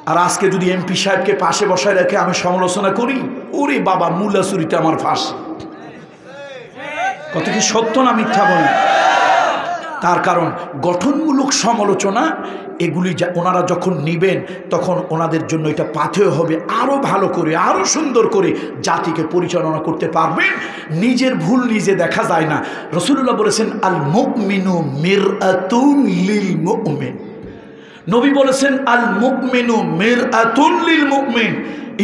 আর আজকে যদি এমপি সাহেবকে পাশে বসায় রেখে আমি সমালোচনা করি, ওরে বাবা মুলা চুরিতে আমার ফাঁসি। কত কি সত্য না মিথ্যা বলেন? তার কারণ গঠনমূলক সমালোচনা এগুলি ওনারা যখন নেবেন তখন ওনাদের জন্য এটা পাথেয় হবে, আরও ভালো করে আরও সুন্দর করে জাতিকে পরিচালনা করতে পারবেন। নিজের ভুল নিজে দেখা যায় না। রাসূলুল্লাহ বলেছেন আল মুমিনু মিরআতুন লিল মুমিন। নবী বলেছেন আল মুমিনু মিরআতুন লিল মুমিন।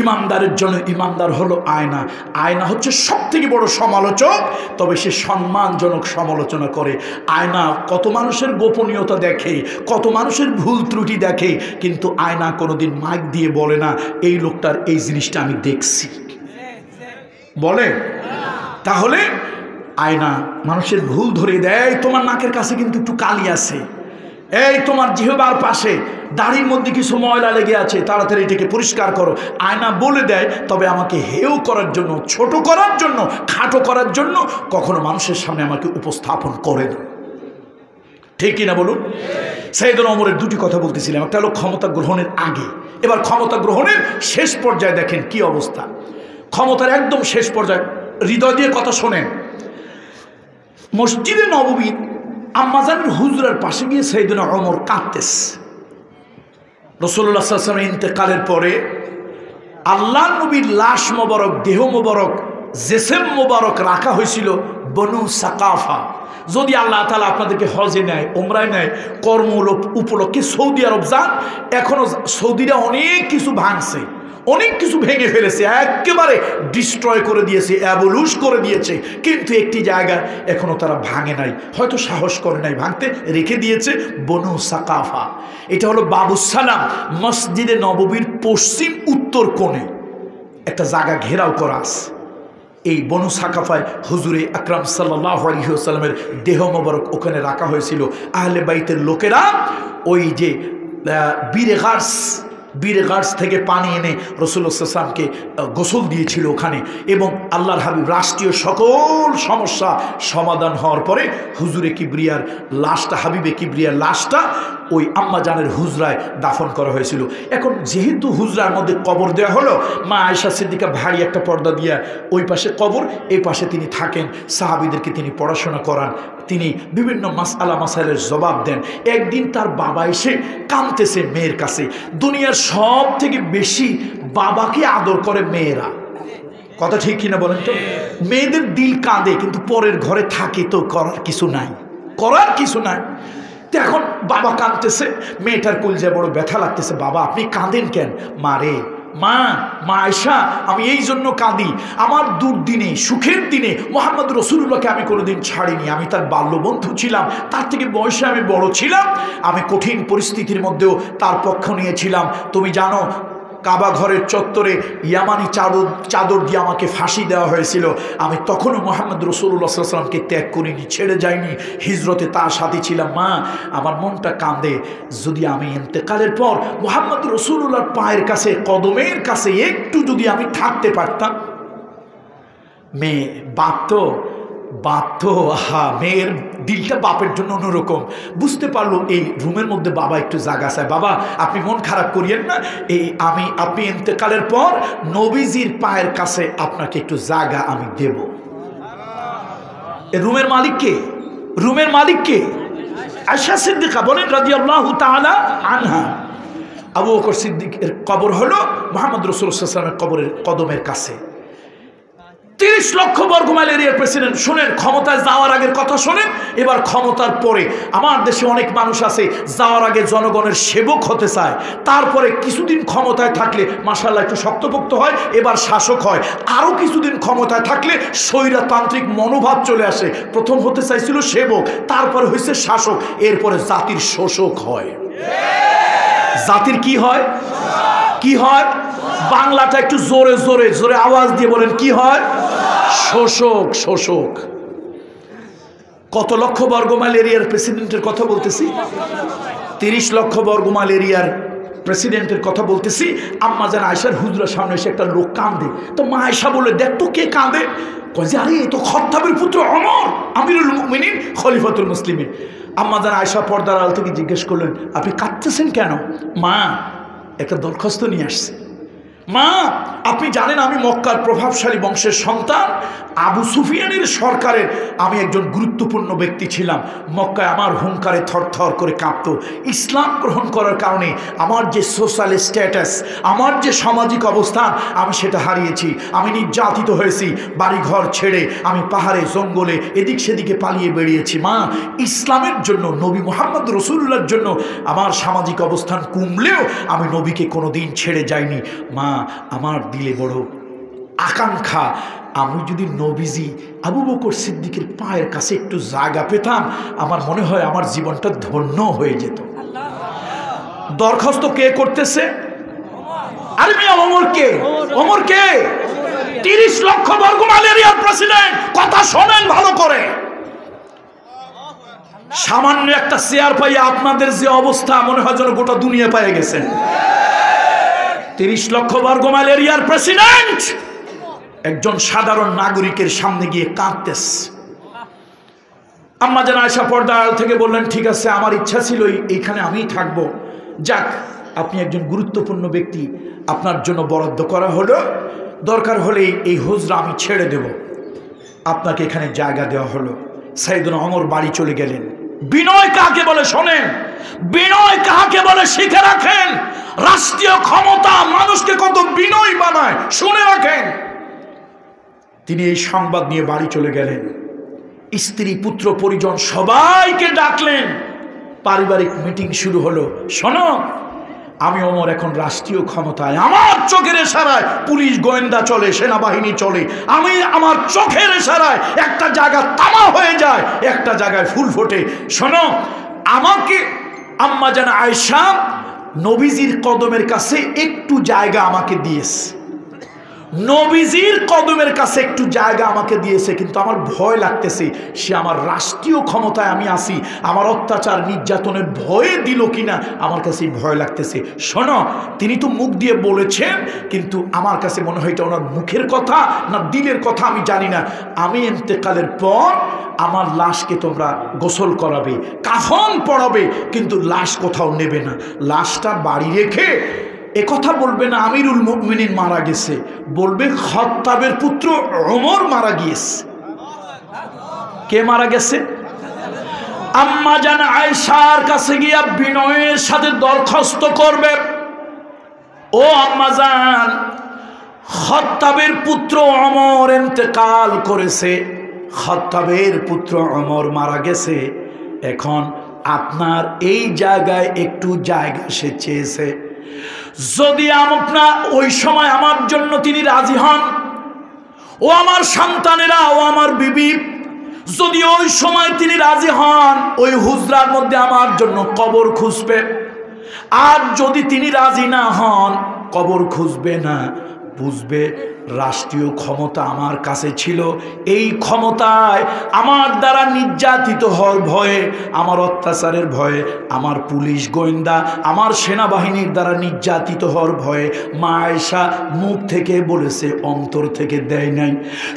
ইমানদারের জন্য ইমানদার হলো আয়না। আয়না হচ্ছে সব থেকে বড় সমালোচক, তবে সে সম্মানজনক সমালোচনা করে। আয়না কত মানুষের গোপনীয়তা দেখে, কত মানুষের ভুল ত্রুটি দেখে, কিন্তু আয়না কোনোদিন মাইক দিয়ে বলে না এই লোকটার এই জিনিসটা আমি দেখছি, বলে? তাহলে আয়না মানুষের ভুল ধরে দেয়। তোমার নাকের কাছে কিন্তু একটু কালি আছে, এই তোমার জিহ্বার পাশে দাড়ির মধ্যে কিছু ময়লা লেগে আছে, তাড়াতাড়ি এটাকে পরিষ্কার করো। আয়না বলে দেয়, তবে আমাকে হেয় করার জন্য, ছোট করার জন্য, খাটো করার জন্য কখনো মানুষের সামনে আমাকে উপস্থাপন করে না। ঠিক কিনা বলুন? সাইয়েদনা ওমরের দুটি কথা বলতেছিলাম, একটা হলো ক্ষমতা গ্রহণের আগে, এবার ক্ষমতা গ্রহণের শেষ পর্যায়ে দেখেন কি অবস্থা। ক্ষমতার একদম শেষ পর্যায়ে হৃদয় দিয়ে কথা শোনেন। মসজিদে নববী আম্মাজানের হুজরার পাশে গিয়ে সাইয়েদনা ওমর কাঁদতেছে। রাসূলুল্লাহ সাল্লাল্লাহু আলাইহি ওয়াসাল্লাম ইন্তেকালের পরে আল্লাহ নবীর লাশ মোবারক, দেহ মোবারক, জেসেম মোবারক রাখা হয়েছিল বনু সাকাফা। যদি আল্লাহ তাআলা আপনাদেরকে হজে নেয়, ওমরায় নেয়, কর্ম উপলক্ষে সৌদি আরব যান, এখনো সৌদিরা অনেক কিছু ভাঙছে, অনেক কিছু ভেঙে ফেলেছে, একেবারে ডিস্ট্রয় করে দিয়েছে, অ্যাবলিশ করে দিয়েছে, কিন্তু একটি জায়গা এখনো তারা ভাঙে নাই, হয়তো সাহস করে নাই ভাঙতে, রেখে দিয়েছে বনু সাকাফা। এটা হলো বাবুসালাম, মসজিদে নববীর পশ্চিম উত্তর কোণে একটা জায়গা ঘেরাও করা আছে। এই বনু সাকাফায় হুজুরে আকরাম সাল্লাল্লাহু আলাইহি ওয়াসাল্লামের দেহ মোবারক ওখানে রাখা হয়েছিল। আহলে বাইতের লোকেরা ওই যে বীর গার্স থেকে পানি এনে রাসূলুল্লাহ সাল্লাল্লাহু আলাইহি ওয়াসাল্লামকে গোসল দিয়েছিল ওখানে, এবং আল্লাহর হাবিব রাষ্ট্রীয় সকল সমস্যা সমাধান হওয়ার পরে হুজুরে কিবরিয়ার লাশটা, হাবিবে কিবরিয়ার লাশটা ওই আম্মা জানের হুজরায় দাফন করা হয়েছিল। এখন যেহেতু হুজরার মধ্যে কবর দেওয়া হলো, মা আয়েশা সিদ্দিকা ভারী একটা পর্দা দিয়া, ওই পাশে কবর, এই পাশে তিনি থাকেন, সাহাবীদেরকে তিনি পড়াশোনা করান, তিনি বিভিন্ন মাসআলা মাসাইলের জবাব দেন। একদিন তার বাবা এসে কাঁদতেছে মেয়ের কাছে। দুনিয়ার সব থেকে বেশি বাবাকে আদর করে মেয়েরা, কথা ঠিক কিনা বলেন তো? মেয়েদের দিল কাঁদে, কিন্তু পরের ঘরে থাকে তো করার কিছু নাই, করার কিছু নাই। তো এখন বাবা কাঁদতেছে, মেয়েটার কলিজায় বড় ব্যথা লাগতেছে। বাবা আপনি কাঁদেন কেন? মারে, মা আয়েশা আমি এই জন্য কাঁদি, আমার দুর্দিনে, সুখের দিনে মুহাম্মদ রাসূলুল্লাহকে আমি কোনোদিন ছাড়িনি। আমি তার বাল্যবন্ধু ছিলাম, তার থেকে বয়সে আমি বড় ছিলাম, আমি কঠিন পরিস্থিতির মধ্যেও তার পক্ষ নিয়েছিলাম। তুমি জানো কাবা ঘরের চত্বরে ইয়ামানি চাদর দিয়ে আমাকে ফাঁসি দেওয়া হয়েছিল, আমি তখনও মুহাম্মদ রাসূলুল্লাহ সাল্লাল্লাহু আলাইহি ওয়াসাল্লামকে ত্যাগ করিনি, ছেড়ে যাইনি, হিজরতে তার সাথে ছিলাম। মা আমার মনটা কাঁদে, যদি আমি ইন্তেকালের পর মুহাম্মদ রাসূলুল্লাহর পায়ের কাছে, কদমের কাছে একটু যদি আমি থাকতে পারতাম। মেয়ে বাপ তো মেয়ের দিলটা বাপের জন্য অন্যরকম। বুঝতে পারলো এই রুমের মধ্যে বাবা একটু জায়গা চায়। বাবা আপনি মন খারাপ করিয়েন না, আপনি ইন্তেকালের পর নবীজির পায়ের কাছে আপনাকে একটু জায়গা আমি দেব। রুমের মালিক কে? রুমের মালিক কে? আয়েশা সিদ্দিকা বলেন রাদিয়াল্লাহু তাআলা আনহা। আবু বকর সিদ্দিকের কবর হলো মুহাম্মদ রাসূলুল্লাহ সাল্লাল্লাহু আলাইহি ওয়াসাল্লামের কবরের কদমের কাছে। 30 লক্ষ বর্গমাইল এরিয়ার প্রেসিডেন্ট। শোনেন, ক্ষমতায় যাওয়ার আগের কথা শোনেন, এবার ক্ষমতার পরে। আমার দেশে অনেক মানুষ আছে যাওয়ার আগে জনগণের সেবক হতে চায়, তারপরে কিছুদিন ক্ষমতায় থাকলে মাশাআল্লাহ একটু শক্তপোক্ত হয়, এবার শাসক হয়, আরও কিছুদিন ক্ষমতায় থাকলে স্বৈরতান্ত্রিক মনোভাব চলে আসে। প্রথম হতে চাইছিল সেবক, তারপরে হয়েছে শাসক, এরপরে জাতির শোষক হয়। জাতির কি হয়? কি হয়? বাংলাটা একটু জোরে জোরে জোরে আওয়াজ দিয়ে বলেন, কি হয়? শোষক। কত লক্ষ বর্গমাইল এরিয়ার প্রেসিডেন্টের কথা বলতেছি? 30 লক্ষ বর্গমাইল এরিয়ার প্রেসিডেন্টের কথা বলতেছি। আম্মা জান আয়েশার হুজরার সামনে এসে একটা লোক কাঁদে, তো মা আয়েশা বলে, দেখ তো কে কাঁদে? কয় যে আরে এ তো খাত্তাবের পুত্র ওমর, আমিরুল মুমিনিন, খলিফাতুল মুসলিমিন। আম্মা জান আয়েশা পর্দার আড়াল থেকে জিজ্ঞেস করলেন, আপনি কাঁদতেছেন কেন? মা একটা দরখাস্ত নিয়ে আসছে। মা, আপনি জানেন আমি মক্কার প্রভাবশালী বংশের সন্তান, আবু সুফিয়ানের সরকারের আমি একজন গুরুত্বপূর্ণ ব্যক্তি ছিলাম। মক্কায় আমার হুঙ্কারে থরথর করে কাঁপত। ইসলাম গ্রহণ করার কারণে আমার যে সোশ্যাল স্ট্যাটাস, আমার যে সামাজিক অবস্থান, আমি সেটা হারিয়েছি। আমি নির্যাতিত হয়েছি, বাড়িঘর ছেড়ে আমি পাহাড়ে জঙ্গলে এদিক সেদিকে পালিয়ে বেরিয়েছি। মা, ইসলামের জন্য, নবী মুহাম্মদ রাসূলুল্লাহর জন্য আমার সামাজিক অবস্থান কমলেও আমি নবীকে কোনো দিন ছেড়ে যাইনি। মা, আমার দিলে বড় আকাঙ্ক্ষা, আমি যদি নবীজি আবু বকর সিদ্দিকের পায়ের কাছে একটু জায়গা পেতাম, আমার মনে হয় আমার জীবনটা ধন্য হয়ে যেত। দরখাস্ত কে করতেছে? আরে মিয়া, ওমর কে? ওমর কে? 30 লক্ষ বর্গ মাইল এরিয়ার প্রেসিডেন্ট। কথা শোনেন ভালো করে। সামান্য একটা চেয়ার পাইয়া আপনাদের যে অবস্থা, মনে হয় যেন গোটা দুনিয়া পেয়ে গেছেন। 30 লক্ষ বর্গ মাইল এরিয়ার প্রেসিডেন্ট একজন সাধারণ নাগরিকের সামনে গিয়ে কাঁদতেছে। আম্মা জান আয়েশা পর্দার আড়াল থেকে বললেন, ঠিক আছে, আমার ইচ্ছা ছিল এইখানে আমিই থাকবো। যাক, আপনি একজন গুরুত্বপূর্ণ ব্যক্তি, আপনার জন্য বরাদ্দ করা হলো। দরকার হলে এই হুজরা আমি ছেড়ে দেব, আপনাকে এখানে জায়গা দেওয়া হলো। সাইয়েদনা ওমর বাড়ি চলে গেলেন। বিনয় কাকে বলে শোনেন, বিনয় কাকে বলে শিখে রাখেন। রাষ্ট্রীয় ক্ষমতা মানুষকে কত বিনয় বানায়, শুনে রাখেন। তিনি এই সংবাদ নিয়ে বাড়ি চলে গেলেন। স্ত্রী, পুত্র, পরিজন সবাইকে ডাকলেন। পারিবারিক মিটিং শুরু হলো। শোনো, আমি ওমর এখন রাষ্ট্রীয় ক্ষমতায়, আমার চোখের ইশারায় পুলিশ গোয়েন্দা চলে, সেনাবাহিনী চলে। আমি আমার চোখের ইশারায় একটা জায়গা তামা হয়ে যায়, একটা জায়গায় ফুল ফোটে। শোনো, আমাকে আম্মা জান আয়েশা নবীজির কদমের কাছে একটু জায়গা আমাকে দিয়েছে, নবীজির কদমের কাছে একটু জায়গা আমাকে দিয়েছে, কিন্তু আমার ভয় লাগতেছে সে আমার রাষ্ট্রীয় ক্ষমতায় আমি আসি, আমার অত্যাচার নির্যাতনের ভয়ে দিল কিনা, আমার কাছে ভয় লাগতেছে। শোনো, তিনি তো মুখ দিয়ে বলেছেন, কিন্তু আমার কাছে মনে হয় এটা ওনার মুখের কথা না দিলের কথা আমি জানি না। আমি ইন্তেকালের পর আমার লাশকে তোমরা গোসল করাবে, কাফন পরাবে, কিন্তু লাশ কোথাও নেবে না। লাশটা বাড়ি রেখে একথা বলবে না আমিরুল মুমিনিন মারা গেছে, বলবে খাত্তাবের পুত্র ওমর মারা গিয়েছে। কে মারা গেছে? আম্মা জান আয়েশার কাছে গিয়া বিনয়ের সাথে দরখাস্ত করবে, ও আম্মা জান, খাত্তাবের পুত্র ওমর ইন্তেকাল করেছে, খাত্তাবের পুত্র ওমর মারা গেছে। এখন আপনার এই জায়গায় একটু জায়গা সে চেয়েছে। যদি আপনার ওই সময় আমার জন্য তিনি রাজি হন, ও আমার সন্তানেরা, ও আমার বিবি, যদি ওই সময় তিনি রাজি হন, ওই হুজরার মধ্যে আমার জন্য কবর খুঁজবে। আর যদি তিনি রাজি না হন, কবর খুঁজবে না, বুঝবে রাষ্ট্রীয় ক্ষমতা আমার কাছে ছিল, এই ক্ষমতায় আমার দ্বারা নির্যাতিত হওয়ার ভয়ে, আমার অত্যাচারের ভয়ে, আমার পুলিশ গোয়েন্দা, আমার সেনাবাহিনীর দ্বারা নির্যাতিত হওয়ার ভয়ে মা আয়েশা মুখ থেকে বলেছে, অন্তর থেকে দেয় নাই।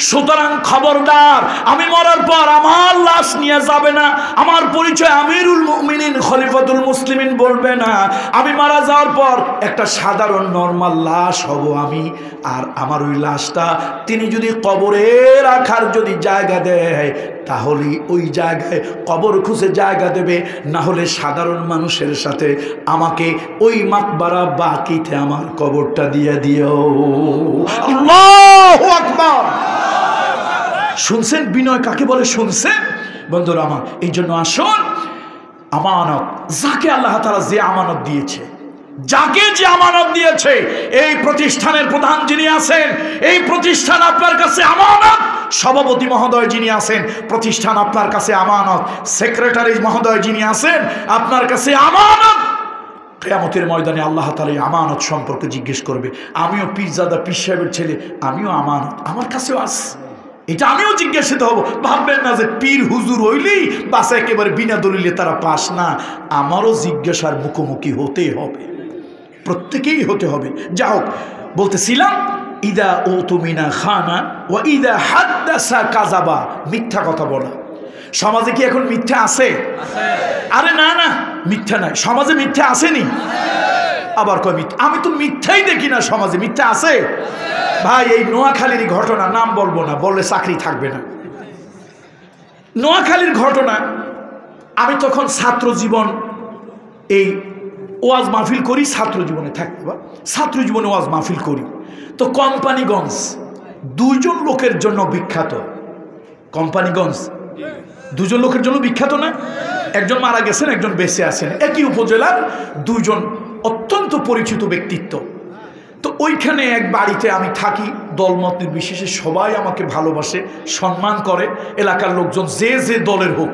সুতরাং খবরদার, আমি মরার পর আমার লাশ নিয়ে যাবে না, আমার পরিচয় আমিরুল মুমিনিন খলিফাতুল মুসলিমিন বলবে না। আমি মারা যাওয়ার পর একটা সাধারণ নরমাল লাশ হব আমি, আর আমার ওই লাশটা তিনি যদি কবরে রাখার যদি জায়গা দেয়, তাহলে ওই জায়গায় কবর খুঁজে জায়গা দেবে, না হলে সাধারণ মানুষের সাথে আমাকে ওই মাকবারা বাকিতে আমার কবরটা দিয়ে দিও। আল্লাহু আকবার। শুনছেন বিনয় কাকে বলে? শুনছেন বন্ধুরা আমার? এই জন্য আসুন, আমানত, যাকে আল্লাহ তাআলা যে আমানত দিয়েছে, যাকে যে আমানত দিয়েছে, এই প্রতিষ্ঠানের প্রধান যিনি আছেন, এই প্রতিষ্ঠান আপনার কাছে আমানত। সভাপতি মহোদয় যিনি আছেন, প্রতিষ্ঠান আপনার কাছে আমানত। সেক্রেটারি মহোদয় যিনি আছেন, আপনার কাছে আমানত। কিয়ামতের ময়দানে আল্লাহ তাআলা আমানত সম্পর্কে জিজ্ঞেস করবে। আমিও পীরজাদা পীর সাহেবের ছেলে, আমিও আমানত, আমার কাছেও আছে, এটা আমিও জিজ্ঞাসিত হব। ভাববেন না যে পীর হুজুর হইলেই বাস একেবারে বিনা দলিলে তারা পাস না, আমারও জিজ্ঞাসার মুখোমুখি হতে হবে, প্রত্যেকেই হতে হবে। যা হোক, বলতেছিলাম, ইদা উতুমিনা খানা ওয়া ইদা হাদ্দাসা কাযাবা, মিথ্যা কথা বলা। সমাজে কি এখন মিথ্যা আছে? আরে না না, মিথ্যা নাই, সমাজে মিথ্যা আসেনি। আবার কয় মিথ্যা। আমি তো মিথ্যাই দেখি না সমাজে। মিথ্যা আছে ভাই? এই নোয়াখালীর ঘটনা, নাম বলবো না, বললে চাকরি থাকবে না। নোয়াখালীর ঘটনা, আমি তখন ছাত্র জীবন, এই ওয়াজ মাহফিল করি, ছাত্র জীবনে থাকতে বা ছাত্র জীবনে ওয়াজ মাহফিল করি। তো কোম্পানিগঞ্জ দুইজন লোকের জন্য বিখ্যাত। কোম্পানিগঞ্জ দুজন লোকের জন্য বিখ্যাত না? একজন মারা গেছেন, একজন বেঁচে আছেন, একই উপজেলার দুইজন অত্যন্ত পরিচিত ব্যক্তিত্ব। তো ওইখানে এক বাড়িতে আমি থাকি, দলমত নির্বিশেষে সবাই আমাকে ভালোবাসে, সম্মান করে। এলাকার লোকজন যে যে দলের হোক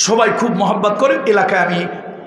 সবাই খুব মহব্বত করে। এলাকায় আমি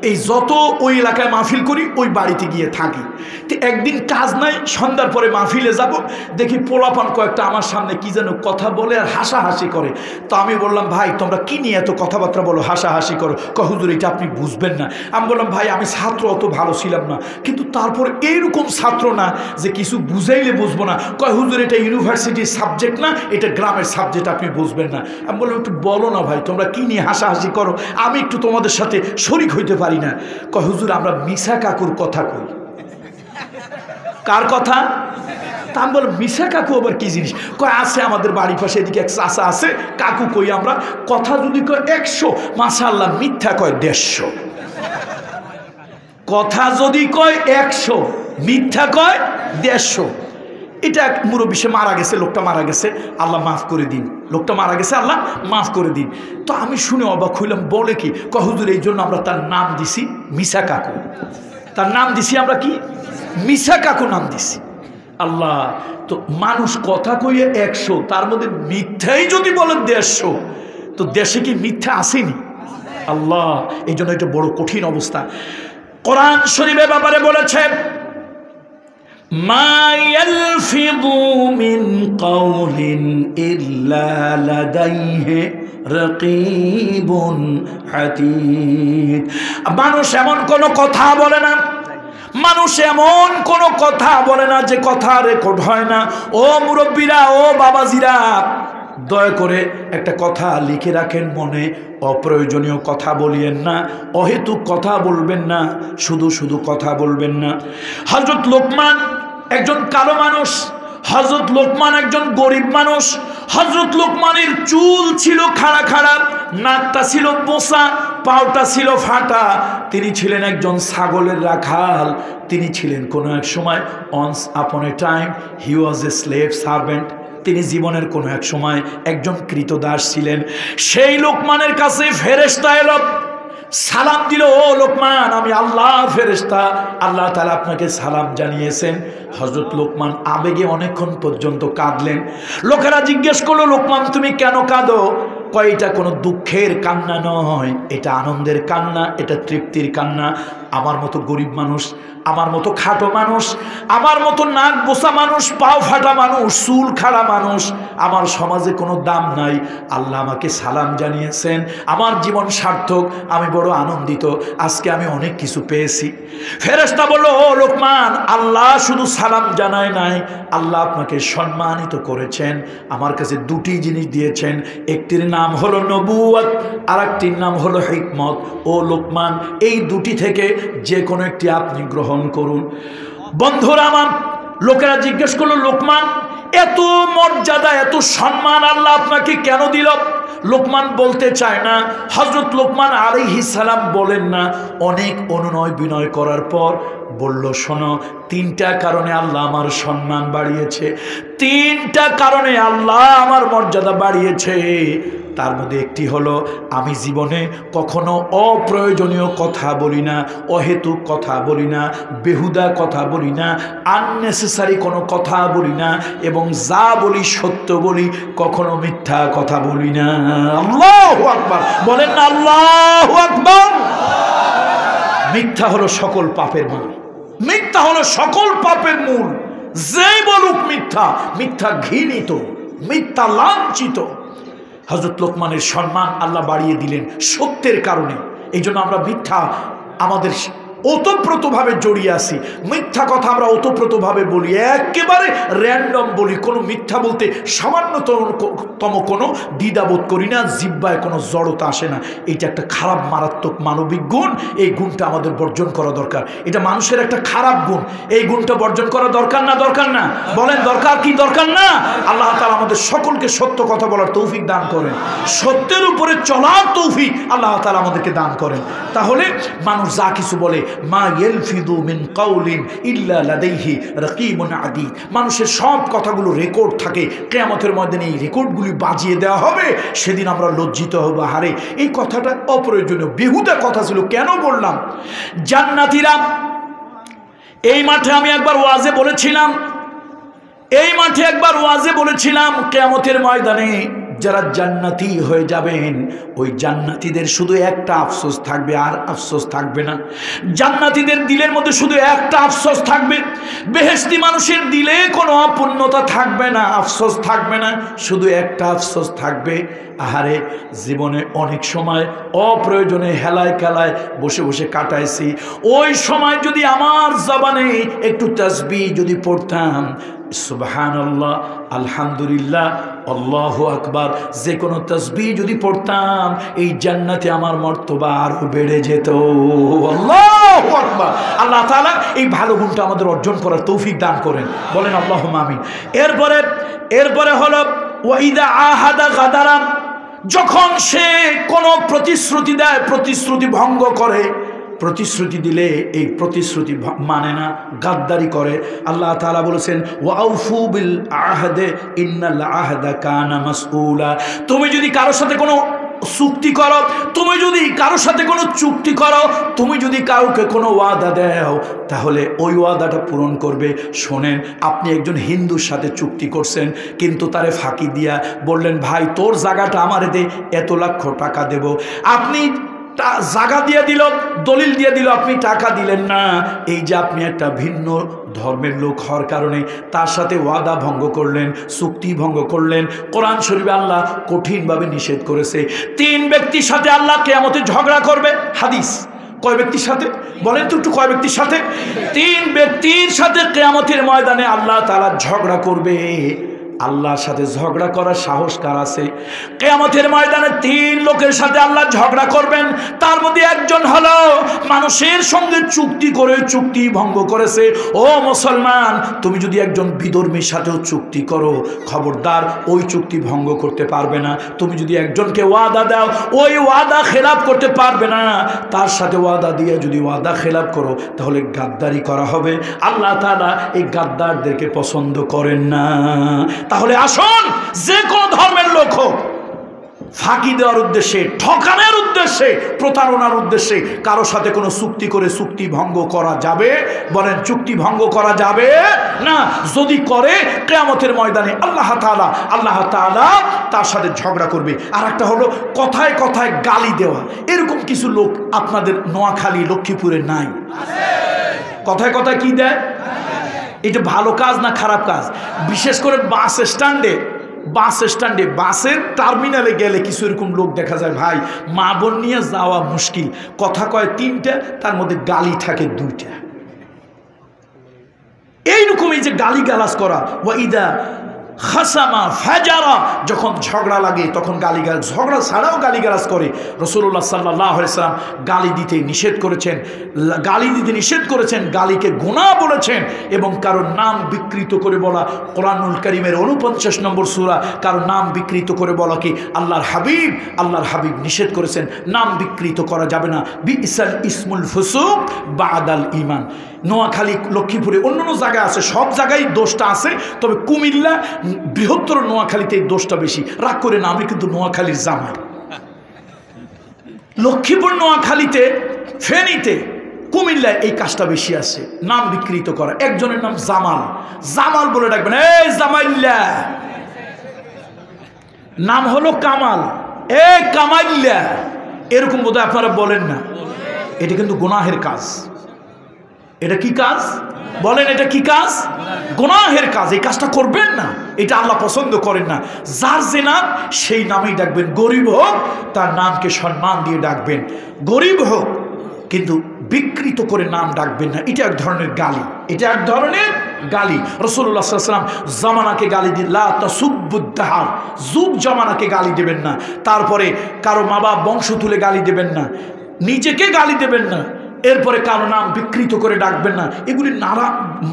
এই যত ওই এলাকায় মাহফিল করি ওই বাড়িতে গিয়ে থাকি। তো একদিন কাজ নাই, সন্ধ্যার পরে মাহফিলে যাব, দেখি পোলাপান কয়েকটা আমার সামনে কি যেন কথা বলে আর হাসাহাসি করে। তো আমি বললাম, ভাই তোমরা কি নিয়ে এত কথাবার্তা বলো, হাসাহাসি করো? হুজুর এটা আপনি বুঝবেন না। আমি বললাম, ভাই আমি ছাত্র অত ভালো ছিলাম না, কিন্তু তারপর এইরকম ছাত্র না যে কিছু বুঝাইলে বুঝবো না। হুজুর এটা ইউনিভার্সিটির সাবজেক্ট না, এটা গ্রামের সাবজেক্ট, আপনি বুঝবেন না। আমি বললাম, একটু বলো না ভাই, তোমরা কি নিয়ে হাসাহাসি করো, আমি একটু তোমাদের সাথে শরিক হইতে পারি না। হুজুর আমরা মিশা কাকুর কথা কই। কার কথা? তা আমি বললাম, মিশা কাকু আবার কি জিনিস? আছে আমাদের বাড়ির পাশে, এদিকে এক চাচা আছে, কাকু কই আমরা। কথা যদি কয় 100, মাশাআল্লাহ, মিথ্যা কয় 150। কথা যদি কয় 100, মিথ্যা কয় 150। এটা এক মুরব্বী, সে মারা গেছে, লোকটা মারা গেছে, আল্লাহ মাফ করে দিন। লোকটা মারা গেছে, আল্লাহ মাফ করে দিন। তো আমি শুনে অবাক হইলাম, বলে কি? হুজুর এই জন্য আমরা তার নাম দিছি মিশা কাকু। তার নাম দিছি আমরা কি? মিশা কাকু নাম দিছি। আল্লাহ, তো মানুষ কথা কইয়ে 100, তার মধ্যে মিথ্যাই যদি বলেন 150, তো দেশে কি মিথ্যা আসেনি? আল্লাহ, এই জন্য এটা বড় কঠিন অবস্থা। কোরআন শরীফের ব্যাপারে বলেছে, মা ইয়ালফিযু মিন কাওলিন ইল্লা লাদাইহি রাকীবুন আতীদ। মানুষ এমন কোনো কথা বলে না, মানুষ এমন কোনো কথা বলে না যে কথা রেকর্ড হয় না। ও মুরব্বীরা, ও বাবাজিরা, দয়া করে একটা কথা লিখে রাখেন মনে। অপ্রয়োজনীয় কথা বলিয়েন না, অহেতুক কথা বলবেন না, শুধু শুধু কথা বলবেন না। হযরত লোকমান একজন কালো মানুষ, হযরত লোকমান একজন গরিব মানুষ। হযরত লোকমানের চুল ছিল খাড়া খাড়া, নাকটা ছিল বোসা, পাওটা ছিল ফাটা। তিনি ছিলেন একজন ছাগলের রাখাল। তিনি ছিলেন কোনো এক সময়, once upon a time he was a slave servant। তিনি জীবনের কোনো এক সময় একজন কৃতদাস ছিলেন। সেই লোকমানের কাছে ফেরেশতা এলো, সালাম দিল, ও লোকমান, আমি আল্লাহর ফেরেশতা, আল্লাহ তাআলা আপনাকে সালাম জানিয়েছেন। হযরত লোকমান আবেগে অনেকক্ষণ পর্যন্ত কাঁদলেন। লোকেরা জিজ্ঞেস করলো, লোকমান তুমি কেন কাঁদো? এটা কোনো দুঃখের কান্না নয়, এটা আনন্দের কান্না, এটা তৃপ্তির কান্না। আমার মতো গরিব মানুষ, আমার মতো খাটো মানুষ, আমার মতো নাক বোসা মানুষ, পাও ফাটা মানুষ, চুল খাড়া মানুষ, আমার সমাজে কোনো দাম নাই। আল্লাহ আমাকে সালাম জানিয়েছেন, আমার জীবন সার্থক, আমি বড় আনন্দিত, আজকে আমি অনেক কিছু পেয়েছি। ফেরেশতা বলল, ও লোকমান, আল্লাহ শুধু সালাম জানায় নাই, আল্লাহ আপনাকে সম্মানিত করেছেন। আমার কাছে দুটি জিনিস দিয়েছেন, একটির নাম হলো নবুয়ত, আর একটির নাম হলো হিকমত। ও লোকমান, এই দুটি থেকে যে কোনো একটি আপনি গ্রহণ করুন। বন্ধুরা আমার, লোকেরা জিজ্ঞেস করলো, লোকমান এত মর্যাদা, এত সম্মান আল্লাহ আপনাকে কেন দিল? লোকমান বলতে চায় না। হযরত লোকমান আলাইহিস সালাম বলেন না। অনেক অনুনয় বিনয় করার পর বলল, শোনো, 3টা কারণে আল্লাহ আমার সম্মান বাড়িয়েছে, 3টা কারণে আল্লাহ আমার মর্যাদা বাড়িয়েছে। তার মধ্যে একটি হলো, আমি জীবনে কখনো অপ্রয়োজনীয় কথা বলি না, অহেতুক কথা বলি না, বেহুদা কথা বলি না, আননেসেসারি কোনো কথা বলি না, এবং যা বলি সত্য বলি, কখনো মিথ্যা কথা বলি না। আল্লাহু আকবার, বলেন না আল্লাহু আকবার। মিথ্যা হলো সকল পাপের মূল, মিথ্যা হলো সকল পাপের মূল। যেই বলুক মিথ্যা, মিথ্যা ঘৃণিত, মিথ্যা লাঞ্ছিত। হযরত লোকমানের সম্মান আল্লাহ বাড়িয়ে দিলেন সত্যের কারণে। এই জন্য আমরা মিথ্যা আমাদের ওতপ্রোতভাবে জড়িয়ে আছি। মিথ্যা কথা আমরা ওতপ্রোতভাবে বলি, একেবারে র্যান্ডম বলি, কোনো মিথ্যা বলতে সামান্যতম কোনো দ্বিধাবোধ করি না, জিহ্বায় কোনো জড়তা আসে না। এইটা একটা খারাপ মারাত্মক মানবিক গুণ, এই গুণটা আমাদের বর্জন করা দরকার। এটা মানুষের একটা খারাপ গুণ, এই গুণটা বর্জন করা দরকার না? দরকার না? বলেন দরকার কি দরকার না? আল্লাহ তাআলা আমাদের সকলকে সত্য কথা বলার তৌফিক দান করেন, সত্যের উপরে চলার তৌফিক আল্লাহ তাআলা আমাদেরকে দান করেন। তাহলে মানুষ যা কিছু বলে, মা ইয়ালফিযু মিন কাউলিন ইল্লা লাদাইহি রাকীবুন আতীদ, মানুষের সব কথাগুলো রেকর্ড থাকে, কিয়ামতের ময়দানে এই রেকর্ডগুলি বাজিয়ে দেওয়া হবে, সেদিন আমরা লজ্জিত হব। হারে, এই কথাটা অপ্রয়োজনীয় বেহুদা কথা ছিল, কেন বললাম? জান্নাতীরা, এই মাঠে আমি একবার ওয়াজে বলেছিলাম, কিয়ামতের ময়দানে যারা জান্নাতি হয়ে যাবেন, ওই জান্নাতীদের শুধু একটা আফসোস থাকবে, আর আফসোস থাকবে না। জান্নাতীদের দিলের মধ্যে শুধু একটা আফসোস থাকবে, বেহেশতি মানুষের দিলে কোনো অপূর্ণতা থাকবে না, আফসোস থাকবে না, শুধু একটা আফসোস থাকবে, আহারে জীবনে অনেক সময় অপ্রয়োজনে হেলায় খেলায় বসে বসে কাটাইছি, ওই সময় যদি আমার জবানে একটু তাসবিহ যদি পড়তাম, সুবহানাল্লাহ, আলহামদুলিল্লাহ, আল্লাহু আকবার, যে কোনো তাসবিহ যদি পড়তাম, এই জান্নাতে আমার মর্তবা আরো বেড়ে যেত। আল্লাহু আকবার। আল্লাহ তাআলা এই ভালো গুণটা আমাদের অর্জন করার তৌফিক দান করেন, বলেন আল্লাহুম্মা আমিন। এরপরে হলো ওয়াইদা আহাদা গাদারা, যখন সে কোনো প্রতিশ্রুতি দেয়, প্রতিশ্রুতি ভঙ্গ করে, প্রতিশ্রুতি দিলে এই প্রতিশ্রুতি মানে না, গাদ্দারি করে। আল্লাহ তাআলা বলেছেন ওয়াউফু বিল আহদে ইন্নাল আহদা কানা মাসউলা, তুমি যদি কারোর সাথে কোনো চুক্তি করো, তুমি যদি কারোর সাথে কোনো চুক্তি করো, তুমি যদি কাউকে কোনো ওয়াদা দাও, তাহলে ওই ওয়াদাটা পূরণ করবে। শোনেন, আপনি একজন হিন্দুর সাথে চুক্তি করছেন, কিন্তু তারে ফাঁকি দিয়া বললেন, ভাই তোর জায়গাটা আমারে দে, এত লক্ষ টাকা দেব। আপনি জায়গা দিয়ে দিল, দলিল দিয়ে দিল, আপনি টাকা দিলেন না। এই যে আপনি একটা ভিন্ন ধর্মের লোক হওয়ার কারণে তার সাথে ওয়াদা ভঙ্গ করলেন, চুক্তি ভঙ্গ করলেন। কোরআন শরীফে আল্লাহ কঠিনভাবে নিষেধ করেছে, 3 ব্যক্তির সাথে আল্লাহ কিয়ামতে ঝগড়া করবে। হাদিস, কয় ব্যক্তির সাথে বলেন তো একটু, কয় ব্যক্তির সাথে? 3 ব্যক্তির সাথে কিয়ামতের ময়দানে আল্লাহ তাআলা ঝগড়া করবে। আল্লাহর সাথে ঝগড়া করার সাহস কার আছে? কিয়ামতের ময়দানে 3 লোকের সাথে আল্লাহ ঝগড়া করবেন। তার মধ্যে একজন হলো মানুষের সঙ্গে চুক্তি করে চুক্তি ভঙ্গ করেছে। ও মুসলমান, তুমি যদি একজন বিধর্মীর সাথেও চুক্তি করো, খবরদার ওই চুক্তি ভঙ্গ করতে পারবে না। তুমি যদি একজনকে ওয়াদা দাও, ওই ওয়াদা খেলাপ করতে পারবে না। তার সাথে ওয়াদা দিয়ে যদি ওয়াদা খেলাপ করো, তাহলে গাদ্দারি করা হবে। আল্লাহ তাআলা এই গাদ্দারদেরকে পছন্দ করেন না। তাহলে আসুন, যে কোনো ধর্মের লোক হোক, ফাঁকি দেওয়ার উদ্দেশ্যে, ঠকানোর উদ্দেশ্যে, প্রতারণার উদ্দেশ্যে কারোর সাথে কোনো চুক্তি করে চুক্তি ভঙ্গ করা যাবে? বলেন, চুক্তি ভঙ্গ করা যাবে না। যদি করে, কিয়ামতের ময়দানে আল্লাহ তাআলা তার সাথে ঝগড়া করবে। আর একটা হলো কথায় কথায় গালি দেওয়া। এরকম কিছু লোক আপনাদের নোয়াখালী, লক্ষ্মীপুরে নাই? কথায় কথায় কি দেয়? এটা ভালো কাজ না খারাপ কাজ? বিশেষ করে বাস স্ট্যান্ডে, বাসের টার্মিনালে গেলে কিছু এরকম লোক দেখা যায়, ভাই মা বোন নিয়ে যাওয়া মুশকিল, কথা কয় 3টা, তার মধ্যে গালি থাকে 2টা। এইরকম এই যে গালি গালাজ করা, ওয়াইদা খাসামা ফাজারা, যখন ঝগড়া লাগে তখন গালিগালাজ, ঝগড়া ছাড়াও গালিগালাজ করে। রাসূলুল্লাহ সাল্লাল্লাহু আলাইহি সাল্লাম গালি দিতে নিষেধ করেছেন, গালিকে গুনাহ বলেছেন। এবং কারোর নাম বিকৃত করে বলা, কোরআনুল কারীমের 49 নম্বর সূরা, কারোর নাম বিকৃত করে বলা কি আল্লাহর হাবিব নিষেধ করেছেন। নাম বিকৃত করা যাবে না। বিইসাল ইসমুল ফুসুক বাদাল ঈমান। নোয়াখালী, লক্ষ্মীপুরে, অন্যান্য জায়গায় আছে, সব জায়গায় দোষটা আছে, তবে কুমিল্লা, বৃহত্তর নোয়াখালীতে এই দোষটা বেশি। রাগ করে না, আমি কিন্তু নোয়াখালীর জামাই। লক্ষ্মীপুর, নোয়াখালীতে, ফেনীতে, কুমিল্লায় এই কাজটা বেশি আছে, নাম বিকৃত করা। একজনের নাম জামাল বলে ডাকবেন, এই জামাইল্লা। নাম হলো কামাল, এ কামাইল্লা, এরকম বোধহয় আপনারা বলেন না। এটা কিন্তু গুনাহের কাজ। এটা কি কাজ? বলেন, এটা কি কাজ? গুনাহের কাজ। এই কাজটা করবেন না, এটা আল্লাহ পছন্দ করেন না। যার যে নাম, সেই নামেই ডাকবেন। গরিব হোক, তার নামকে সম্মান দিয়ে ডাকবেন। গরিব হোক, কিন্তু বিকৃত করে নাম ডাকবেন না, এটা এক ধরনের গালি, এটা এক ধরনের গালি। রাসূলুল্লাহ সাল্লাল্লাহু আলাইহি ওয়াসাল্লাম জামানাকে গালি দিন, লা তাসুব্বুদ-দাহার, যুগ জামানাকে গালি দেবেন না। তারপরে কারো মা বাপ বংশ তুলে গালি দেবেন না, নিজেকে গালি দেবেন না, এরপরে কারো নাম বিকৃত করে ডাকবেন না। এগুলি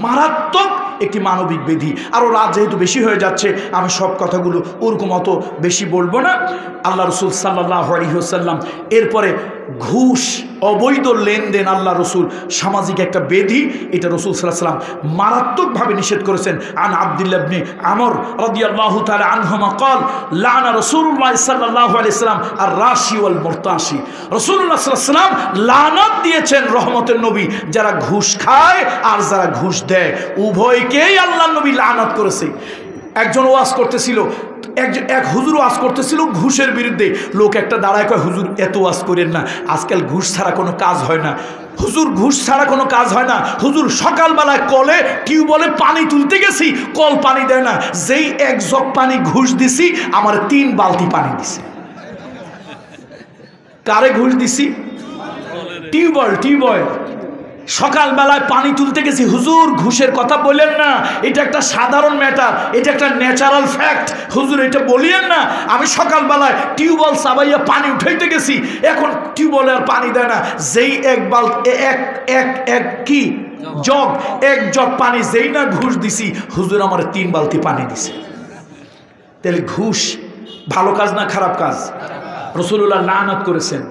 মারাত্মক একটি মানবিক ব্যাধি। আরও রাত যেহেতু বেশি হয়ে যাচ্ছে, আমি সব কথাগুলো ওরকম অত বেশি বলবো না। আল্লাহ রসুল সাল্লাল্লাহু আলাইহি ওয়াসাল্লাম এরপরে ঘুষ, অবৈধ লেনদেন আল্লাহ রসুল সামাজিক একটা ব্যাধি, এটা রসুল সাল্লাল্লাহু আলাইহি ওয়াসাল্লাম মারাত্মকভাবে নিষেধ করেছেন। আন আব্দুল্লাহ ইবনে আমর রাদিয়াল্লাহু তাআলা আনহুমা قال لعن رسول الله صلى الله عليه وسلم الراشي والمرتاشي। রাসূলুল্লাহ সাল্লাল্লাহু আলাইহি ওয়াসাল্লাম লানত দিয়েছেন রহমতের নবী যারা ঘুষ খায় আর যারা ঘুষ দেয়, উভয়কেই আল্লাহর নবী লানত করেছে। একজন ওয়াজ করতেছিল, এক হুজুর ওয়াজ করতেছিল ঘুষের বিরুদ্ধে। লোক একটা দাঁড়ায় কয়, হুজুর এত ওয়াজ করেন না, আজকাল ঘুষ ছাড়া কোনো কাজ হয় না। হুজুর ঘুষ ছাড়া কোনো কাজ হয় না। হুজুর সকালবেলায় কলে টিউবওয়েলে পানি তুলতে গেছি, কল পানি দেয় না, যেই এক জগ পানি ঘুষ দিছি আমার 3 বালতি পানি দিছে। কারে ঘুষ দিছি? টিউবওয়েল। সকালবেলায় পানি তুলতে গেছি, হুজুর ঘুষের কথা বললেন না, এটা একটা সাধারণ ম্যাটার, এটা একটা ন্যাচারাল ফ্যাক্ট, হুজুর এটা বলিয়েন না। আমি সকালবেলায় টিউবওয়েল চাবাইয়া পানি উঠাইতে গেছি, এখন টিউবওয়েলে আর পানি দেয় না, যেই এক জগ পানি যেই না ঘুষ দিছি, হুজুর আমার 3 বালতি পানি দিছে। তাহলে ঘুষ ভালো কাজ না খারাপ কাজ? রাসূলুল্লাহ লানত করেছেন,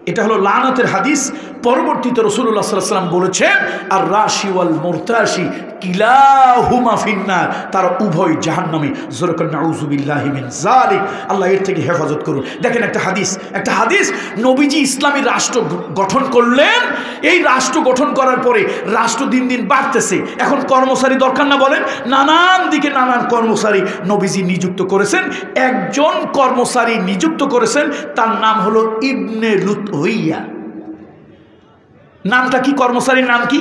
এটা হলো লানতের হাদিস। পরবর্তীতে রাসূলুল্লাহ সাল্লাল্লাহু আলাইহি ওয়াসাল্লাম বলেছেন আর রাশি ওয়াল মুরতাশি কিলাহুমা ফিন্নার, তারা উভয় জাহান্নামী। জোরে করে নাউযু বিল্লাহি মিন যালিক, আল্লাহ এর থেকে হেফাজত করুন। দেখেন একটা হাদিস, নবীজি ইসলামী রাষ্ট্র গঠন করলেন। এই রাষ্ট্র গঠন করার পরে রাষ্ট্র দিন দিন বাড়তেছে, এখন কর্মচারী দরকার না বলেন? নানান দিকে নানান কর্মচারী নবীজি নিযুক্ত করেছেন। একজন কর্মচারী নিযুক্ত করেছেন, তার নাম হলো ইবনে লুতবিয়া। নামটা কি? কর্মচারীর নাম কি?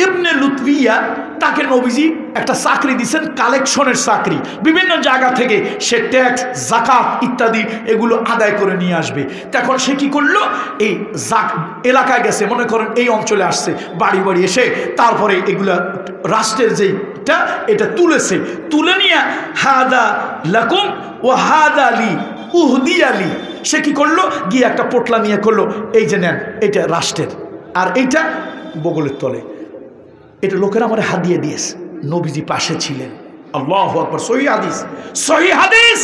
ইবনে লুতবিয়া। তাকে নবীজি একটা চাকরি দিয়েছেন, কালেকশনের চাকরি। বিভিন্ন জায়গা থেকে সে ট্যাক্স, জাকাত ইত্যাদি এগুলো আদায় করে নিয়ে আসবে। তখন সে কি করলো, এই এলাকায় গেছে, মনে করেন এই অঞ্চলে আসছে, বাড়ি বাড়ি এসে তারপরে এগুলা রাষ্ট্রের যেটা এটা তুলে নিয়ে হাদা লাকুম ও হাদা লি উহদিয়া লি, সে কি করলো, গিয়ে একটা পোটলা নিয়ে করলো, এই যে নেন, এটা রাষ্ট্রের, আর এইটা বগলের তলে, এটা লোকেরা আমার হাদিয়ে দিয়েছে। নবীজি পাশে ছিলেন। আল্লাহু আকবার। সহিহ হাদিস,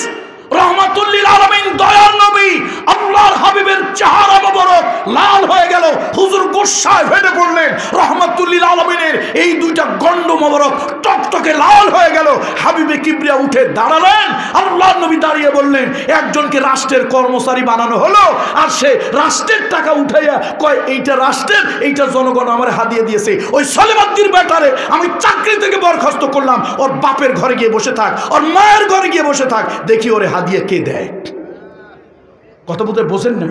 রহমাতুল লিল আলামিন, দয়ার নবী আল্লাহর হাবিবের চেহারা মোবারক লাল হয়ে গেল। হুজুর গুসায় ফেটে পড়লেন। রহমাতুল লিল আলামিনের এই দুইটা গন্ড মোবারক টকটকে লাল হয়ে গেল। হাবিবে কিবরিয়া উঠে দাঁড়ালেন। আল্লাহর নবী দাঁড়িয়ে বললেন, একজনকে রাষ্ট্রের কর্মচারী বানানো হলো, আর সে রাষ্ট্রের টাকা উঠাইয়া কয় এইটা রাষ্ট্রের, এইটা জনগণ আমার হাদিয়ে দিয়েছে। ওই সলেমাদ্দির ব্যাটারে আমি চাকরি থেকে বরখাস্ত করলাম, ওর বাপের ঘরে গিয়ে বসে থাক, ওর মায়ের ঘরে গিয়ে বসে থাক, দেখি ওরে হাদিয়া কে দেয়। কথা বলতে বোঝেন না?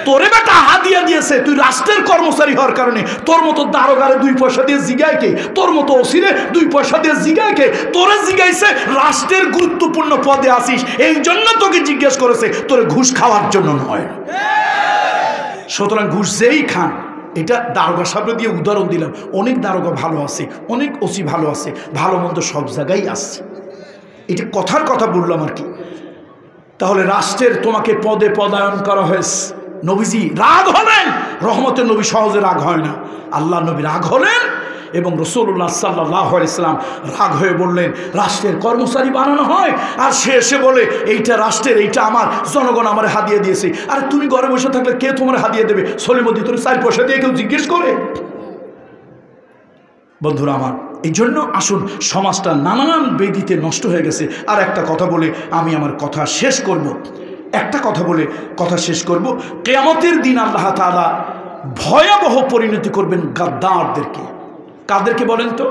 তোরে বেটা হাদিয়া দিয়েছে, তুই রাষ্ট্রের কর্মচারী হওয়ার কারণে তোর মতো দারোগারে 2 পয়সা দিয়ে জিগায় কে? তোর মতো ওসিরে 2 পয়সা দিয়ে জিগায় কে? তোরে জিগাইছে রাষ্ট্রের গুরুত্বপূর্ণ পদে আসিস, এই জন্য তোকে জিজ্ঞেস করেছে, তোরে ঘুষ খাওয়ার জন্য নয়। সুতরাং ঘুষ যেই খান, এটা দারোগা সাহেব দিয়ে উদাহরণ দিলাম, অনেক দারোগা ভালো আছে, অনেক ওসি ভালো আছে, ভালো মন্দ সব জায়গায় আসছে, এটা কথার কথা বললাম আর কি। তাহলে রাষ্ট্রের তোমাকে পদে পদায়ন করা হয়েছে। নবীজি রাগ হলেন, রহমতের নবী সহজে রাগ হয় না। আল্লাহ নবী রাগ হলেন এবং রাসূলুল্লাহ সাল্লাল্লাহু আলাইহি ওয়াসাল্লাম রাগ হয়ে বললেন, রাষ্ট্রের কর্মচারী বানানো হয়, আর সে এসে বলে এইটা রাষ্ট্রের, এইটা আমার, জনগণ আমার হাদিয়ে দিয়েছে। আর তুমি ঘরে বসে থাকলে কে তোমার হাদিয়ে দেবে? সলিমদ্দি তোর 4 পয়সা দিয়ে কেউ জিজ্ঞেস করে? বন্ধুরা আমার, এই জন্য আসুন, সমাজটা নানান বেদিতে নষ্ট হয়ে গেছে। আর একটা কথা বলে আমি আমার কথা শেষ করব, কিয়ামতের দিন আল্লাহ তাআলা ভয়াবহ পরিণতি করবেন গাদ্দারদেরকে। কাদেরকে বলেন তো?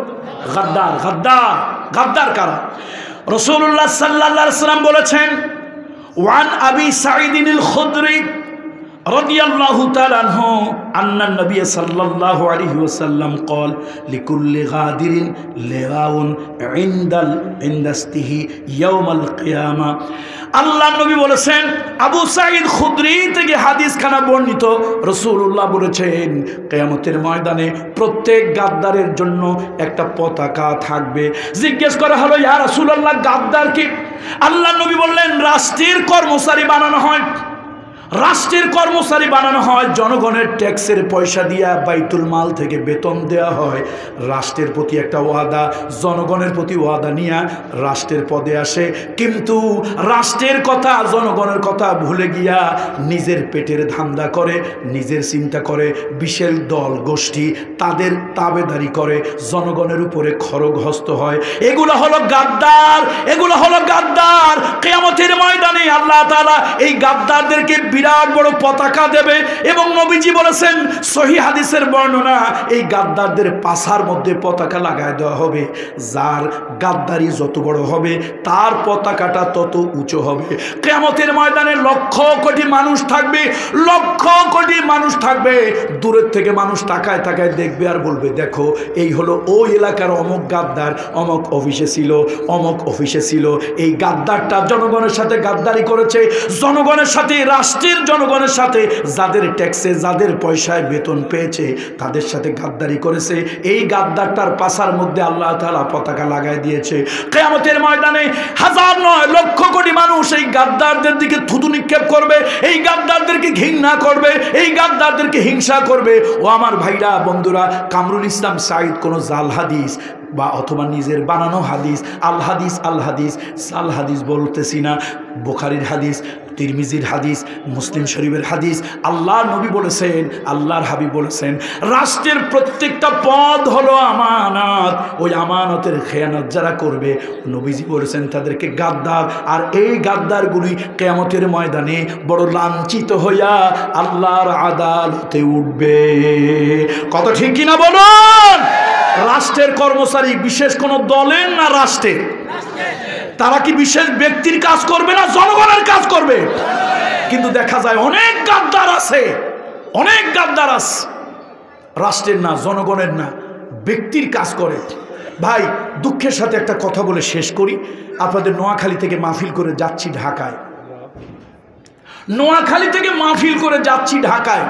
গাদ্দার কারা? রাসূলুল্লাহ সাল্লাল্লাহু আলাইহি ওয়াসাল্লাম বলেছেন, ওয়ান আবি সাঈদ আল খুদরি রাদিয়াল্লাহু তাআলা আনহু আন্না নবী সাল্লাল্লাহু আলাইহি ওয়াসাল্লাম قال لكل غادر لغاء عندسته يوم القيامه। আল্লাহ নবী বলেছেন, আবু সাঈদ খুদরি থেকে হাদিসখানা বর্ণিত, রাসূলুল্লাহ বলেছেন কিয়ামতের ময়দানে প্রত্যেক গাদ্দারের জন্য একটা পতাকা থাকবে। জিজ্ঞেস করা হলো, ইয়া রাসূলুল্লাহ গাদ্দার কি? আল্লাহ নবী বললেন, রাষ্ট্রের কর্মচারী বানানো হয়, রাষ্ট্রের কর্মচারী বানানো হয়, জনগণের ট্যাক্সের পয়সা দিয়া বাইতুল মাল থেকে বেতন দেওয়া হয়। রাষ্ট্রের প্রতি একটা ওয়াদা, জনগণের প্রতি ওয়াদা নিয়ে রাষ্ট্রের পদে আসে, কিন্তু রাষ্ট্রের কথা জনগণের কথা ভুলে গিয়া নিজের পেটের ধান্দা করে, নিজের চিন্তা করে, বিশাল দল গোষ্ঠী তাদের তাবেদারি করে, জনগণের উপরে খড়গহস্ত হয়। এগুলো হলো গাদ্দার, এগুলো হলো গাদ্দার। কিয়ামতের ময়দানে আল্লাহ তাআলা এই গাদ্দারদেরকে বিরাট বড় পতাকা দেবে। এবং নবীজি বলেছেন, সহিহ হাদিসের বর্ণনা, এই গাদ্দারদের পাছার মধ্যে পতাকা লাগায় দেওয়া হবে। যার গাদ্দারি যত বড় হবে তার পতাকাটা তত উঁচু হবে। কিয়ামতের ময়দানে লক্ষ কোটি মানুষ থাকবে, লক্ষ কোটি মানুষ থাকবে। দূরের থেকে মানুষ তাকায় তাকায় দেখবে আর বলবে, দেখো এই হলো ওই এলাকার অমুক গাদ্দার, অমুক অফিসে ছিল, অমুক অফিসে ছিল। এই গাদ্দারটা জনগণের সাথে গাদ্দারি করেছে, জনগণের সাথে, রাষ্ট্রের জনগণের সাথে, যাদের ট্যাক্সে যাদের পয়সায় বেতন পেয়েছে তাদের সাথে গাদ্দারি করেছে। এই গাদ্দারটার পাছার মধ্যে আল্লাহ তাআলা পতাকা লাগায় দিয়েছে। কিয়ামতের ময়দানে হাজার নয় লক্ষ কোটি মানুষ এই গাদ্দারদের দিকে থুতু নিক্ষেপ করবে, এই গাদ্দারদেরকে ঘৃণা করবে, এই গাদ্দারদেরকে হিংসা করবে। ও আমার ভাইরা, বন্ধুরা, কামরুল ইসলাম সাঈদ কোনো জাল হাদিস বা অথবা নিজের বানানো হাদিস, আল হাদিস আল হাদিস সাল হাদিস বলতেছি না, বুখারীর হাদিস, তিরমিজির হাদিস, মুসলিম শরীফের হাদিস। আল্লাহর নবী বলেছেন, আল্লাহর হাবিব বলেছেন, রাষ্ট্রের প্রত্যেকটা পদ হলো আমানত। ওই আমানতের খেয়ানত যারা করবে, নবীজি বলেছেন তাদেরকে গাদ্দার। আর এই গাদ্দারগুলি কিয়ামতের ময়দানে বড় লাঞ্ছিত হইয়া আল্লাহর আদালতে উঠবে। কত ঠিক কিনা বলুন? রাষ্ট্রের কর্মচারী বিশেষ কোন দলের না রাষ্ট্রের? তারা কি বিশেষ ব্যক্তির কাজ করবে না জনগণের কাজ করবে? কিন্তু দেখা যায় অনেক গাদ্দার আছে, অনেক গাদ্দার আছে, রাষ্ট্রের না, জনগণের না, ব্যক্তির কাজ করে। ভাই, দুঃখের সাথে একটা কথা বলে শেষ করি। আপনাদের নোয়াখালী থেকে মাহফিল করে যাচ্ছি ঢাকায়, নোয়াখালী থেকে মাহফিল করে যাচ্ছি ঢাকায়।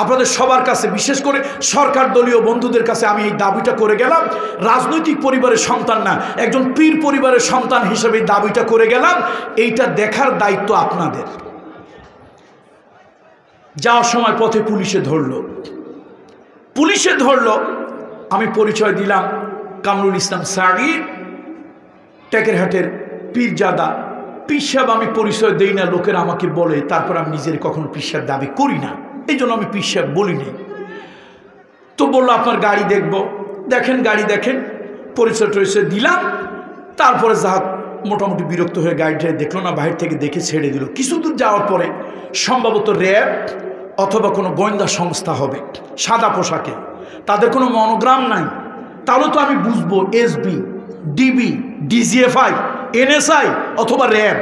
আপনাদের সবার কাছে, বিশেষ করে সরকার দলীয় বন্ধুদের কাছে আমি এই দাবিটা করে গেলাম। রাজনৈতিক পরিবারের সন্তান না, একজন পীর পরিবারের সন্তান হিসেবে দাবিটা করে গেলাম। এইটা দেখার দায়িত্ব আপনাদের। যাওয়ার সময় পথে পুলিশে ধরলো, পুলিশে ধরলো, আমি পরিচয় দিলাম কামরুল ইসলাম সাঈদ, টেকেরহাটের পীরজাদা। পীর সাহেব আমি পরিচয় দেই না, লোকেরা আমাকে বলে, তারপর আমি নিজের কখনো পীর সাহেব দাবি করি না, এই জন্য আমি পীর সাহেব বলিনি। তো বললো আপনার গাড়ি দেখব। দেখেন গাড়ি, দেখেন, পরিচয় টরিচয় দিলাম। তারপরে যা মোটামুটি বিরক্ত হয়ে গাড়িটা দেখলো না, বাহির থেকে দেখে ছেড়ে দিল। কিছু দূর যাওয়ার পরে সম্ভবত র্যাব অথবা কোনো গোয়েন্দা সংস্থা হবে, সাদা পোশাকে, তাদের কোনো মনোগ্রাম নাই। তাহলে তো আমি বুঝবো এসবি, ডিবি, ডিজিএফআই, এনএসআই অথবা র্যাব।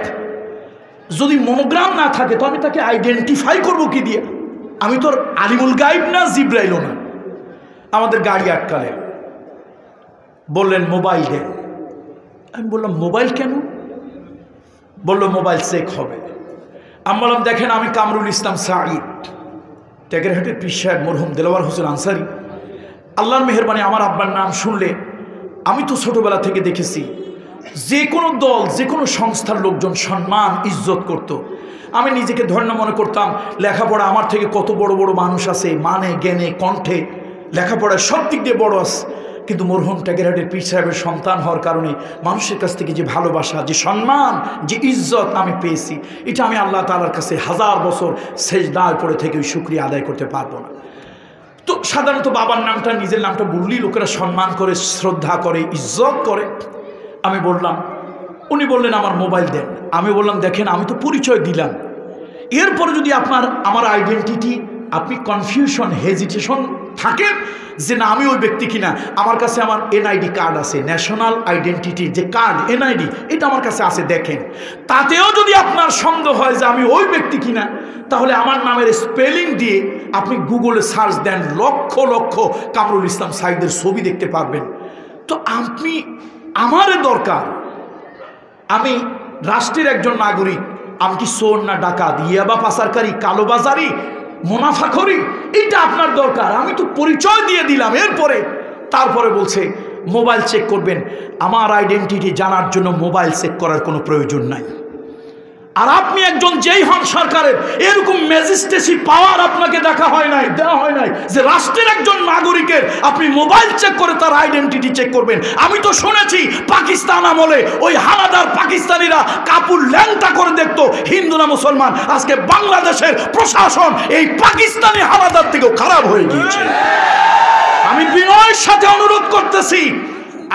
যদি মনোগ্রাম না থাকে তো আমি তাকে আইডেন্টিফাই করবো কি দিয়ে? আমি তো আলিমুল গাইব না, জিব্রাইলও না। আমাদের গাড়ি আটকালেন, বললেন মোবাইল দেন। আমি বললাম মোবাইল কেন? বললো মোবাইল চেক হবে। আমি বললাম দেখেন, আমি কামরুল ইসলাম সাঈদ, টেকেরহাটের পীর সাহেব মরহুম দেলাওয়ার হোসেন আনসারী। আল্লাহর মেহেরবানি, আমার আব্বার নাম শুনলে, আমি তো ছোটবেলা থেকে দেখেছি যে কোনো দল, যে কোনো সংস্থার লোকজন সম্মান ইজ্জত করত। আমি নিজেকে ধন্য মনে করতাম, লেখাপড়া আমার থেকে কত বড় বড় মানুষ আছে, মানে জ্ঞানে কণ্ঠে লেখাপড়ায় সব দিক দিয়ে বড় আছে। কিন্তু মরহুম টেকেরহাটের পীর সাহেবের সন্তান হওয়ার কারণে মানুষের কাছ থেকে যে ভালোবাসা, যে সম্মান, যে ইজ্জত আমি পেয়েছি, এটা আমি আল্লাহ তাআলার কাছে হাজার বছর সেজদায় পড়ে থেকে ওই শুকরিয়া আদায় করতে পারবো না। তো সাধারণত বাবার নামটা, নিজের নামটা বললেই লোকেরা সম্মান করে, শ্রদ্ধা করে, ইজ্জত করে। আমি বললাম, উনি বললেন আমার মোবাইল দেন। আমি বললাম দেখেন, আমি তো পরিচয় দিলাম, এরপরে যদি আমার আইডেন্টিটি আপনি কনফিউশন, হেজিটেশন থাকেন যে না আমি ওই ব্যক্তি কিনা, আমার কাছে আমার এনআইডি কার্ড আছে, ন্যাশনাল আইডেন্টিটি যে কার্ড এনআইডি, এটা আমার কাছে আছে, দেখেন। তাতেও যদি আপনার সন্দেহ হয় যে আমি ওই ব্যক্তি কিনা, তাহলে আমার নামের স্পেলিং দিয়ে আপনি গুগলে সার্চ দেন, লক্ষ লক্ষ কামরুল ইসলাম সাঈদের ছবি দেখতে পারবেন। তো আপনি আমারে দরকার, আমি রাষ্ট্রের একজন নাগরিক, আমি কি চোর না ডাকাত, ইয়াবা পাচারকারী, কালোবাজারি, মুনাফাখোরি, এটা আপনার দরকার। আমি তো পরিচয় দিয়ে দিলাম, এরপরে তারপরে বলছে মোবাইল চেক করবেন। আমার আইডেন্টিটি জানার জন্য মোবাইল চেক করার কোনো প্রয়োজন নাই। আর আপনি একজন যেই হন সরকারের, এরকম ম্যাজিস্ট্রেসি পাওয়ার আপনাকে দেওয়া হয় নাই যে রাষ্ট্রের একজন নাগরিকের আপনি মোবাইল চেক করে তার আইডেন্টিটি চেক করবেন। আমি তো শুনেছি পাকিস্তান আমলে ওই হানাদার পাকিস্তানিরা কাপড় ল্যাংটা করে দেখতো হিন্দু না মুসলমান। আজকে বাংলাদেশের প্রশাসন এই পাকিস্তানি হানাদার থেকেও খারাপ হয়ে গিয়েছে। আমি বিনয়ের সাথে অনুরোধ করতেছি,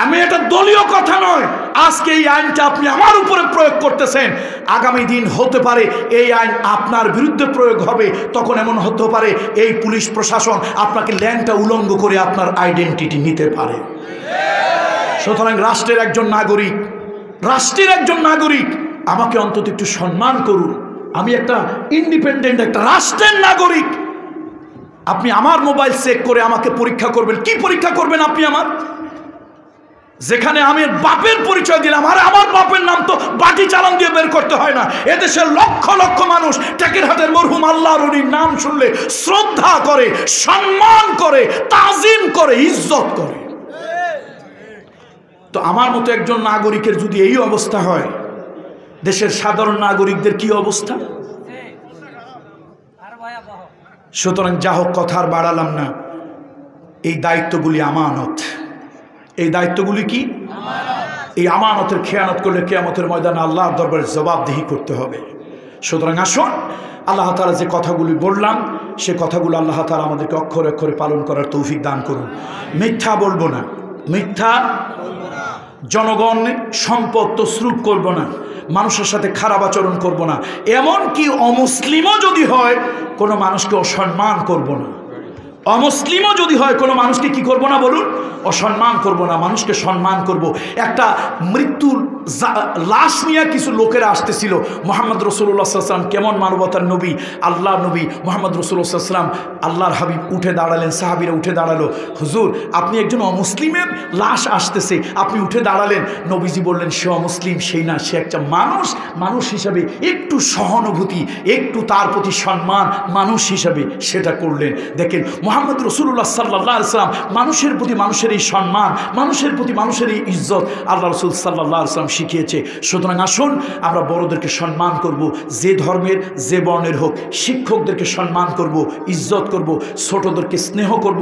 আমি এটা দলীয় কথা নয়, আজকে এই আইনটা আপনি আমার উপরে প্রয়োগ করতেছেন, আগামী দিন হতে পারে এই আইন আপনার বিরুদ্ধে প্রয়োগ হবে। তখন এমন হতে পারে এই পুলিশ প্রশাসন আপনাকে ল্যাংটা উলঙ্গ করে আপনার আইডেন্টিটি নিতে পারে। সুতরাং রাষ্ট্রের একজন নাগরিক আমাকে অন্তত একটু সম্মান করুন। আমি একটা ইন্ডিপেন্ডেন্ট, একটা রাষ্ট্রের নাগরিক। আপনি আমার মোবাইল চেক করে আমাকে পরীক্ষা করবেন, কি পরীক্ষা করবেন আপনি আমার? যেখানে আমি বাপের পরিচয় দিলাম, আর আমার বাপের নাম তো বাটি চালান দিয়ে বের করতে হয় না। এদেশের লক্ষ লক্ষ মানুষ টেকেরহাটের মরহুম আল্লাহর ওলির নাম শুনলে শ্রদ্ধা করে, সম্মান করে, তাজিম করে, ইজ্জত করে। তো আমার মতো একজন নাগরিকের যদি এই অবস্থা হয়, দেশের সাধারণ নাগরিকদের কি অবস্থা? সুতরাং যা হোক, কথা আর বাড়ালাম না। এই দায়িত্বগুলি আমানত। এই দায়িত্বগুলি কি? এই আমানতের খেয়ানত করলে কিয়ামতের ময়দানে আল্লাহর দরবারে জবাবদিহি করতে হবে। সুতরাং আসুন, আল্লাহ তাআলা যে কথাগুলি বললাম, সে কথাগুলো আল্লাহ তাআলা আমাদেরকে অক্ষরে অক্ষরে পালন করার তৌফিক দান করুন। মিথ্যা বলবো না, জনগণ সম্পদ তসরুপ করব না, মানুষের সাথে খারাপ আচরণ করব না, এমনকি অমুসলিমও যদি হয় কোনো মানুষকে অসম্মান করব না। অমুসলিমও যদি হয় কোনো মানুষকে কি করব না বলুন? অসম্মান করব না, মানুষকে সম্মান করব। একটা মৃত্যুর লাশ নিয়ে কিছু লোকেরা আসতেছিল। মুহাম্মদ রাসূলুল্লাহ সাল্লাল্লাহু আলাইহি ওয়াসাল্লাম কেমন মানবতার নবী, আল্লাহ নবী মুহাম্মদ রাসূলুল্লাহ সাল্লাল্লাহু আলাইহি ওয়াসাল্লাম, আল্লাহর হাবিব উঠে দাঁড়ালেন, সাহাবীরা উঠে দাঁড়ালো। হুজুর, আপনি একজন অমুসলিমের লাশ আসতেছে, আপনি উঠে দাঁড়ালেন। নবীজি বললেন, সে অমুসলিম সেই না, সে একটা মানুষ হিসাবে একটু সহানুভূতি, একটু তার প্রতি সম্মান মানুষ হিসাবে সেটা করলেন। দেখেন মুহাম্মদ রাসূলুল্লাহ সাল্লাল্লাহু আলাইহি ওয়াসাল্লাম, মানুষের প্রতি মানুষের এই সম্মান, মানুষের প্রতি মানুষের এই ইজ্জত আল্লাহ রাসূল সাল্লাল্লাহু আলাইহি ওয়াসাল্লাম শিখিয়েছে। সুতরাং আসুন আমরা বড়দেরকে সম্মান করব, যে ধর্মের যে বর্ণের হোক। শিক্ষকদেরকে সম্মান করব, ইজ্জত করব, ছোটদেরকে স্নেহ করব,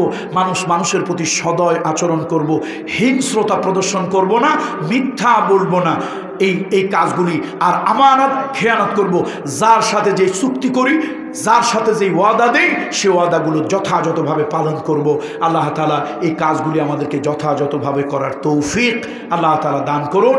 মানুষের প্রতি সদয় আচরণ করব, হিংস্রতা প্রদর্শন করব না, মিথ্যা বলবো না। এই কাজগুলি আর আমানত খেয়ানত করব। যার সাথে যে চুক্তি করি, যার সাথে যে ওয়াদা দেই, সে ওয়াদাগুলো যথাযথভাবে পালন করব। আল্লাহ তাআলা এই কাজগুলি আমাদেরকে যথাযথভাবে করার তৌফিক আল্লাহ তাআলা দান করুন।